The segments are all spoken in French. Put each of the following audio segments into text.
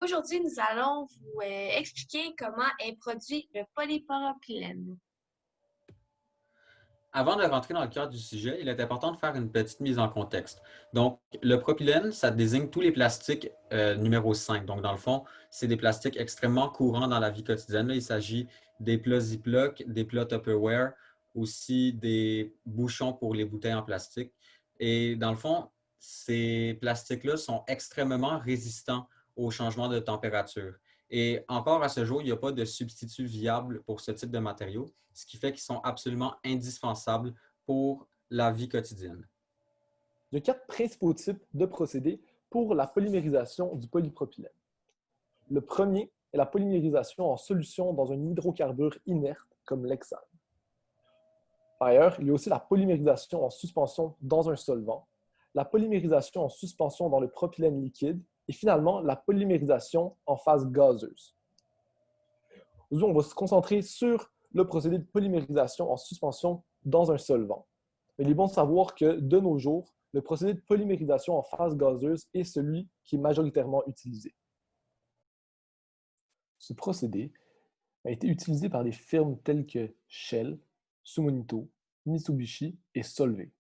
Aujourd'hui, nous allons vous expliquer comment est produit le polypropylène. Avant de rentrer dans le cœur du sujet, il est important de faire une petite mise en contexte. Donc, le propylène, ça désigne tous les plastiques numéro 5. Donc, dans le fond, c'est des plastiques extrêmement courants dans la vie quotidienne. Là, il s'agit des plats Ziploc, des plats Tupperware, aussi des bouchons pour les bouteilles en plastique. Et dans le fond, ces plastiques-là sont extrêmement résistants au changement de température. Et encore à ce jour, il n'y a pas de substitut viable pour ce type de matériaux, ce qui fait qu'ils sont absolument indispensables pour la vie quotidienne. Il y a 4 principaux types de procédés pour la polymérisation du polypropylène. Le premier est la polymérisation en solution dans un hydrocarbure inerte comme l'hexane. Par ailleurs, il y a aussi la polymérisation en suspension dans un solvant, la polymérisation en suspension dans le propylène liquide et finalement la polymérisation en phase gazeuse. Aujourd'hui, on va se concentrer sur le procédé de polymérisation en suspension dans un solvant. Il est bon de savoir que de nos jours, le procédé de polymérisation en phase gazeuse est celui qui est majoritairement utilisé. Ce procédé a été utilisé par des firmes telles que Shell, Sumonito, Mitsubishi et Solvay.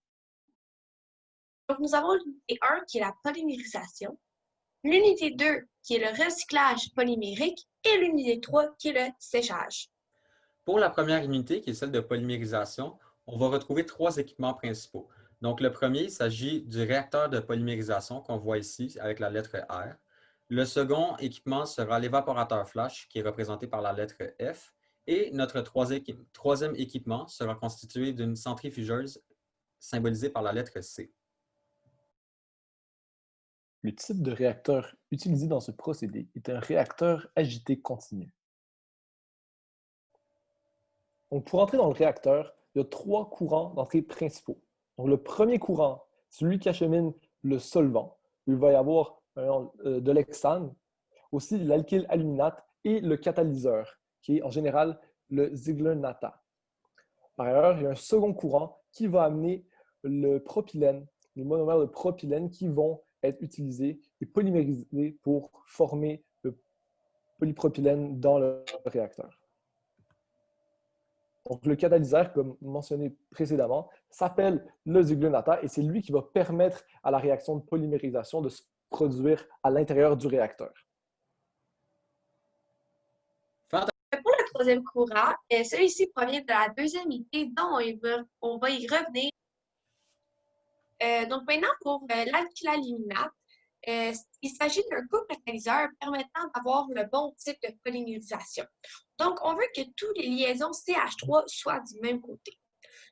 Donc, nous avons l'unité 1 qui est la polymérisation, l'unité 2 qui est le recyclage polymérique et l'unité 3 qui est le séchage. Pour la première unité, qui est celle de polymérisation, on va retrouver 3 équipements principaux. Donc, le premier, il s'agit du réacteur de polymérisation qu'on voit ici avec la lettre R. Le second équipement sera l'évaporateur flash, qui est représenté par la lettre F. Et notre troisième équipement sera constitué d'une centrifugeuse symbolisée par la lettre C. Le type de réacteur utilisé dans ce procédé est un réacteur agité continu. Donc, pour entrer dans le réacteur, il y a 3 courants d'entrée principaux. Donc, le premier courant, c'est celui qui achemine le solvant. Il va y avoir de l'hexane, aussi l'alkyle aluminate et le catalyseur, qui est en général le Ziegler-Natta. Par ailleurs, il y a un second courant qui va amener le propylène, les monomères de propylène qui vont être utilisés et polymérisés pour former le polypropylène dans le réacteur. Donc, le catalyseur, comme mentionné précédemment, s'appelle le Ziegler-Natta et c'est lui qui va permettre à la réaction de polymérisation de se produire à l'intérieur du réacteur. Pour le troisième courant, celui-ci provient de la deuxième unité dont on va y revenir. Donc maintenant, pour l'alkyle aluminate, il s'agit d'un couple catalyseur permettant d'avoir le bon type de polymérisation. Donc, on veut que toutes les liaisons CH3 soient du même côté.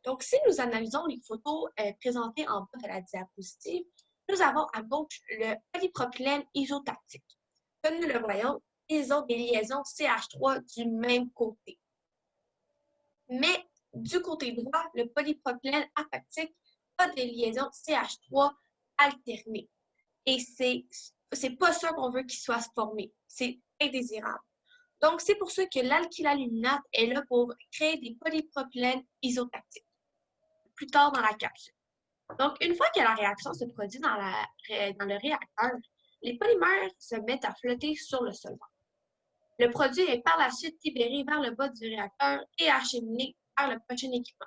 Donc, si nous analysons les photos présentées en bas de la diapositive, nous avons à gauche le polypropylène isotactique. Comme nous le voyons, ils ont des liaisons CH3 du même côté. Mais du côté droit, le polypropylène atactique a des liaisons CH3 alternées. Et c'est pas ça qu'on veut qu'il soit formé. C'est indésirable. Donc, c'est pour ça que l'alkyle aluminate est là pour créer des polypropylènes isotactiques plus tard dans la capsule. Donc, une fois que la réaction se produit dans le réacteur, les polymères se mettent à flotter sur le solvant. Le produit est par la suite libéré vers le bas du réacteur et acheminé vers le prochain équipement.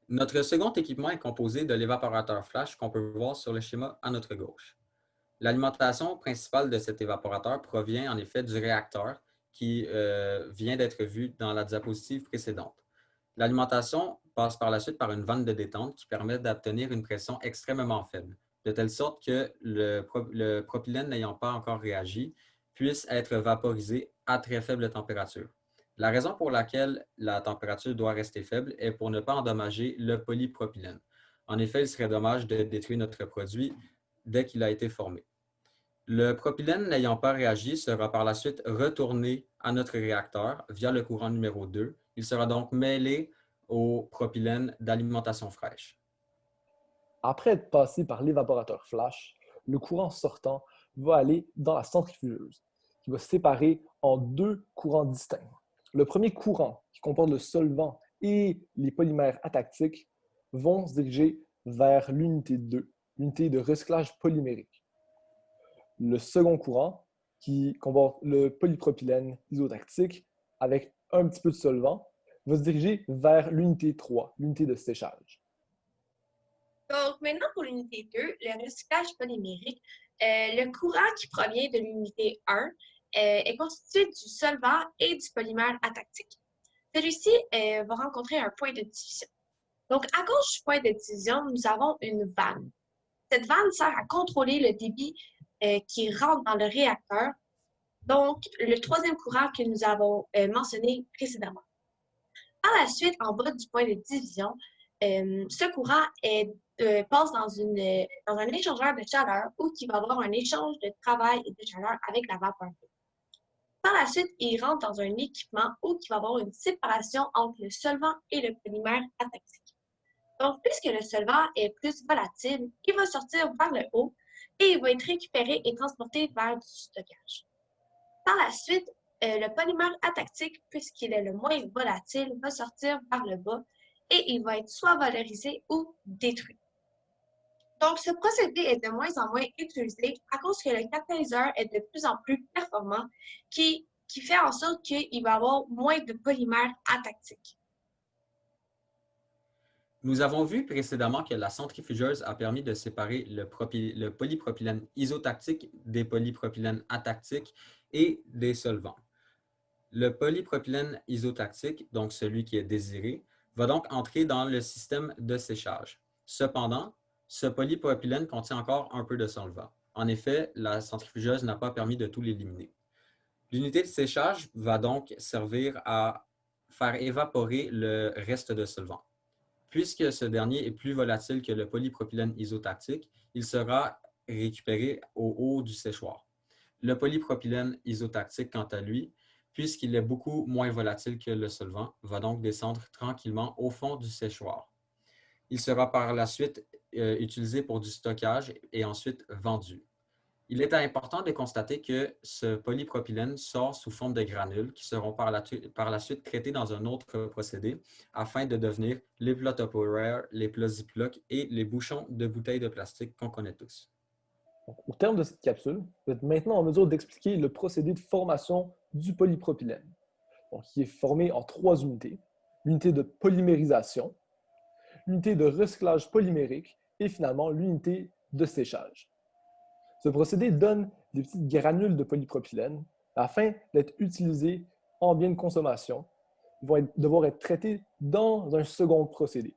Notre second équipement est composé de l'évaporateur flash qu'on peut voir sur le schéma à notre gauche. L'alimentation principale de cet évaporateur provient en effet du réacteur qui vient d'être vu dans la diapositive précédente. L'alimentation passe par la suite par une vanne de détente qui permet d'obtenir une pression extrêmement faible, de telle sorte que le propylène n'ayant pas encore réagi puisse être vaporisé à très faible température. La raison pour laquelle la température doit rester faible est pour ne pas endommager le polypropylène. En effet, il serait dommage de détruire notre produit dès qu'il a été formé. Le propylène n'ayant pas réagi sera par la suite retourné à notre réacteur via le courant numéro 2. Il sera donc mêlé au propylène d'alimentation fraîche. Après être passé par l'évaporateur flash, le courant sortant va aller dans la centrifugeuse, qui va se séparer en 2 courants distincts. Le premier courant, qui comporte le solvant et les polymères atactiques, vont se diriger vers l'unité 2, l'unité de recyclage polymérique. Le second courant, qui comporte le polypropylène isotactique avec un petit peu de solvant, va se diriger vers l'unité 3, l'unité de séchage. Donc, maintenant pour l'unité 2, le recyclage polymérique, le courant qui provient de l'unité 1 est constitué du solvant et du polymère atactique. Celui-ci va rencontrer un point de division. Donc, à cause du point de division, nous avons une vanne. Cette vanne sert à contrôler le débit qui rentre dans le réacteur, donc le troisième courant que nous avons mentionné précédemment. Par la suite, en bas du point de division, ce courant passe dans un échangeur de chaleur où il va avoir un échange de travail et de chaleur avec la vapeur d'eau. Par la suite, il rentre dans un équipement où il va avoir une séparation entre le solvant et le polymère atactique. Donc, puisque le solvant est plus volatile, il va sortir vers le haut et il va être récupéré et transporté vers du stockage. Par la suite, le polymère atactique, puisqu'il est le moins volatile, va sortir vers le bas et il va être soit valorisé ou détruit. Donc, ce procédé est de moins en moins utilisé à cause que le catalyseur est de plus en plus performant, qui fait en sorte qu'il va y avoir moins de polymère atactique. Nous avons vu précédemment que la centrifugeuse a permis de séparer le polypropylène isotactique des polypropylènes atactiques et des solvants. Le polypropylène isotactique, donc celui qui est désiré, va donc entrer dans le système de séchage. Cependant, ce polypropylène contient encore un peu de solvant. En effet, la centrifugeuse n'a pas permis de tout l'éliminer. L'unité de séchage va donc servir à faire évaporer le reste de solvant. Puisque ce dernier est plus volatile que le polypropylène isotactique, il sera récupéré au haut du séchoir. Le polypropylène isotactique, quant à lui, puisqu'il est beaucoup moins volatile que le solvant, va donc descendre tranquillement au fond du séchoir. Il sera par la suite utilisé pour du stockage et ensuite vendu. Il est important de constater que ce polypropylène sort sous forme de granules qui seront par la suite traités dans un autre procédé afin de devenir les plats Tupperware, les plats Ziploc et les bouchons de bouteilles de plastique qu'on connaît tous. Donc, au terme de cette capsule, vous êtes maintenant en mesure d'expliquer le procédé de formation du polypropylène, donc, qui est formé en 3 unités. L'unité de polymérisation, l'unité de recyclage polymérique et finalement l'unité de séchage. Ce procédé donne des petites granules de polypropylène afin d'être utilisés en bien de consommation. Ils vont devoir être traités dans un second procédé.